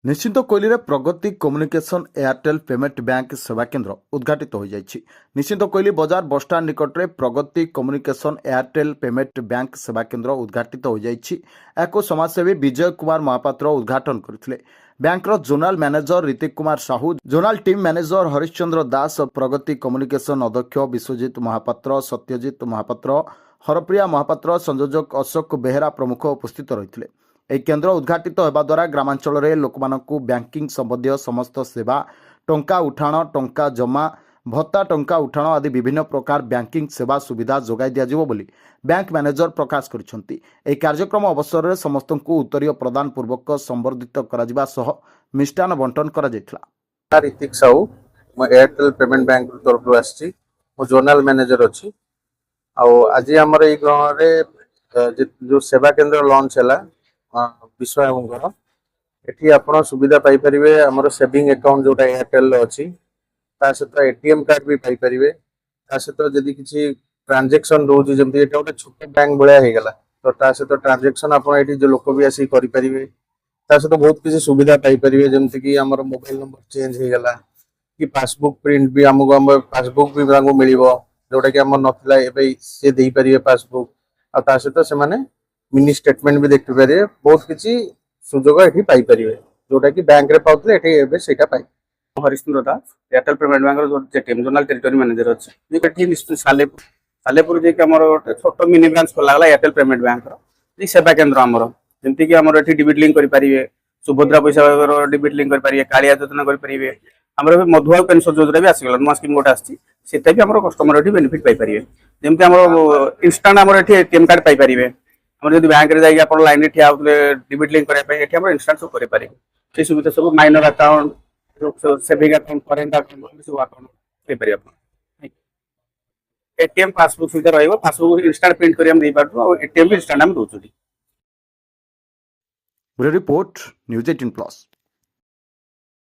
निश्चिंत कोइली प्रगति communication Airtel payment bank सेवा केन्द्र उद्घाटित हो जाइछि। निश्चिंत कोइली बाजार बसस्टाण्ड निकट में प्रगति कम्युनिकेशन एयरटेल पेमेंट बैंक सेवा केन्द्र उद्घाटित हो जाइछि। एको समाजसेवी विजय कुमार महापात्र उद्घाटन करथिले। बैंकर zonal manager Ritik Kumar Sahu, zonal team manager Harishchandra Das, Pragati communication अध्यक्ष विश्वजित महापात्र, सत्यजित महापात्र, हरप्रिया महापात्र, संयोजक अशोक बेहेरा प्रमुख उपस्थित रहिथिले। ଏହି କେନ୍ଦ୍ର ଉଦ୍ଘାଟିତ ହେବା ଦ୍ୱାରା ଗ୍ରାମାଞ୍ଚଳରେ ଲୋକମାନଙ୍କୁ ବ୍ୟାଙ୍କିଂ ସମ୍ବନ୍ଧୀୟ ସମସ୍ତ ସେବା, ଟଙ୍କା ଉଠାଣ, ଟଙ୍କା ଜମା, ଭତ୍ତା ଟଙ୍କା ଉଠାଣ ଆଦି ବିଭିନ୍ନ ପ୍ରକାର ବ୍ୟାଙ୍କିଂ ସେବା ସୁବିଧା ଯୋଗାଇ ଦିଆଯିବ ବୋଲି ବ୍ୟାଙ୍କ ମ୍ୟାନେଜର ପ୍ରକାଶ କରିଛନ୍ତି। ଏହି କାର୍ଯ୍ୟକ୍ରମ ଅବସରରେ ସମସ୍ତଙ୍କୁ ଉତ୍ତରୀୟ ପ୍ରଦାନ ପୂର୍ବକ ସମ୍ବର୍ଦ୍ଧିତ କରାଯିବା ସହ ମିଷ୍ଟାନ୍ନ ବଣ୍ଟନ କରାଯାଇଥିଲା। ऋतिक साहू मैं एयरटेल पेमेंट बैंक तरफ आसी जोनाल मैनेजर अच्छी आज आम जो सेवा केन्द्र लॉन्च है विश्व एटी आप सुविधा पाइपर आमर सेविंग अकाउंट जोटा एयरटेल अच्छी सहित एटीएम कार्ड भी पाइपर सहित जदि किसी ट्रांजेक्शन रोचे जमी गोटे छोट बैंक भाया तो सहित ट्रांजेक्शन आप जो लोक भी आसिक करेंगे सहित बहुत किसी सुविधा पाइपर जमीक आम मोबाइल नंबर चेंज हो गला कि पासबुक प्रिंट भी आमको पासबुक भी मिल जोटा कि आम नाला सी दे पारे पासबुक आ सहित से मिनी स्टेटमेंट भी देखि पारे बहुत किसी सुजोग ये पाइपर जोटा कि बैंक रे पाउतले एठी सेटा पाइ। Harishchandra Das Airtel payment bank team zonal territory manager अच्छे सालेपुर जी गोटे छोट मिनी ब्रांच खोला एयरटेल पेमेंट बैंक सेवा केन्द्र आमर जमीक आम डिबिट लिंक करेंगे, सुभद्रा पैसा डिबिट लिंक करेंगे, कालिया योजना करेंगे, आम मधुआ पेंशन योजना भी आसगला नुआ स्कीम गोटे आसी भी आम कस्टमर ये बेनिफिट पाइपर जमी आम इंस्टांट आम एटीएम कार्ड पाइपर आम जब बैंक में जाइए लाइन ठिया होते डिबिट लिंक करने इंस्टांट सब करें सुविधा सब minor account saving account current account सब अकाउंट एटीएम पासबुक सुविधा रही पासबुक इंस्टांट प्रिंट कर एटीएम भी इंस्टांट आम दौर। Report news 18+।